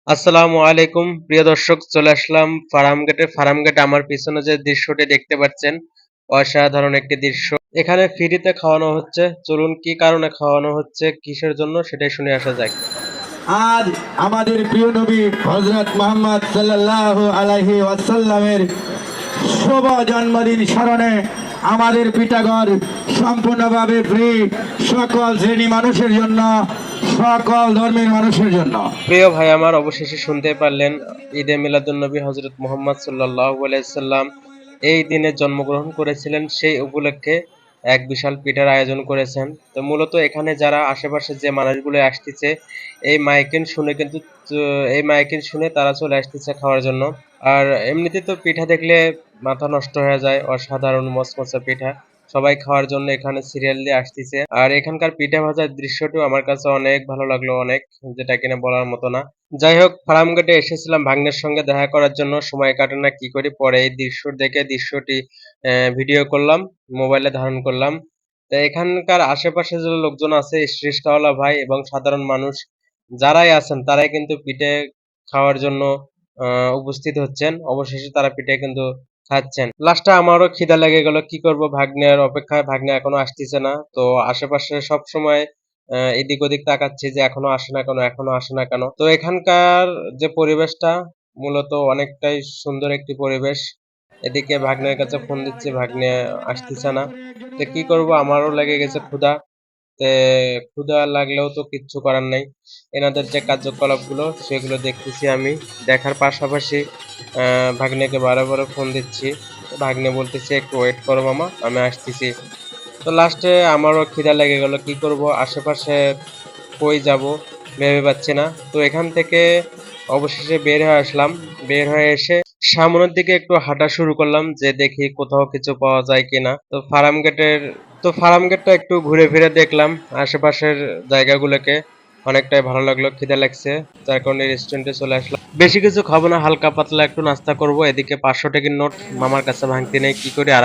আসসালামু আলাইকুম প্রিয় দর্শক, চলে আসলাম ফার্মগেটে। ফার্মগেটে আমার পিছনে যে দৃশ্যটি দেখতে পাচ্ছেন, অসাধারণ একটি দৃশ্য। এখানে ফ্রিতে খাওয়ানো হচ্ছে। চলুন কি কারণে খাওয়ানো হচ্ছে, কিসের জন্য সেটাই শুনে আসা যাক। আজ আমাদের প্রিয় নবী হযরত মুহাম্মদ সাল্লাল্লাহু আলাইহি ওয়াসাল্লামের শুভ জন্মদিন স্মরণে আমাদের পিঠাঘর সম্পূর্ণভাবে ফ্রি, সকল শ্রেণী মানুষের জন্য, সকল ধর্মের মানুষের জন্য। প্রিয় ভাই আমার, অবশেষে শুনতে পারলেন, ঈদে মিলাদুন্নবী হযরত মুহাম্মদ সাল্লাল্লাহু আলাইহি সাল্লাম এই দিনে জন্মগ্রহণ করেছিলেন। সেই উপলক্ষে এক বিশাল পিঠার আয়োজন করেছেন। তো মূলত এখানে যারা আশেপাশে যে মানুষগুলো আসতেছে, এই মাইকিং শুনে কিন্তু এই মাইকিং শুনে তারা চলে আসতেছে খাওয়ার জন্য। আর এমনিতে তো পিঠা দেখলে মাথা নষ্ট হয়ে যায়, অসাধারণ মচমচে পিঠা। সবাই খাওয়ার জন্য এখানে সিরিয়াল দিয়ে আসতেছে। আর এখানকার পিঠা ভাজার দৃশ্যটিও আমার কাছে অনেক ভালো লাগলো, অনেক, যেটা কিনা বলার মতো না। যাই হোক, ফার্মগেটে এসেছিলাম ভাগ্নের সঙ্গে দেখা করার জন্য। সময় কাটে না কি করি, পরে এই দৃশ্য দেখে দৃশ্যটি ভিডিও করলাম, মোবাইলে ধারণ করলাম। তো এখানকার আশেপাশে যে লোকজন আছে, রিস্কাওয়ালা ভাই এবং সাধারণ মানুষ যারাই আছেন, তারাই কিন্তু পিঠে খাওয়ার জন্য উপস্থিত হচ্ছেন। অবশেষে তারা পিঠে কিন্তু খাচ্ছেন। লাস্টে আমারও খিদা লেগে গেল। কি করব, ভাগ্নের অপেক্ষায়, ভাগ্নে এখনো আসতেছে না। তো আশেপাশে সবসময় এদিক ওদিক তাকাচ্ছি যে এখনো আসে না কেন, এখনো আসে না কেন। তো এখানকার যে পরিবেশটা মূলত অনেকটাই সুন্দর একটি পরিবেশ। এদিকে ভাগ্নের কাছে ফোন দিচ্ছি, ভাগ্নে আসতেছে না। তো কি করব, আমারও লেগে গেছে ক্ষুধা। তে ক্ষুধা লাগলেও তো কিচ্ছু করার নাই। এনাদের যে কার্যকলাপগুলো সেগুলো দেখতেছি আমি। দেখার পাশাপাশি ভাগ্নেকে বারে বারে ফোন দিচ্ছি। ভাগ্নে বলতেছে, একটু ওয়েট করো মামা, আমি আসতেছি। তো লাস্টে আমারও খিদা লেগে গেল। কি করব, আশেপাশে কই যাব ভেবে পাচ্ছি না। তো এখান থেকে অবশেষে বের হয়ে আসলাম। বের হয়ে এসে সামনের দিকে একটু হাঁটা শুরু করলাম, যে দেখি কোথাও কিছু পাওয়া যায় কিনা। তো ফার্ম গেটটা একটু ঘুরে ফিরে দেখলাম আশেপাশের জায়গাগুলোকে। অনেকটাই ভালো লাগলো, খিদে লাগছে, যার কারণে রেস্টুরেন্টে চলে আসলাম। বেশি কিছু খাবো না, হালকা পাতলা একটু নাস্তা করব। এদিকে 500 টাকার নোট মামার কাছে ভাঙতি নেই, কি করি আর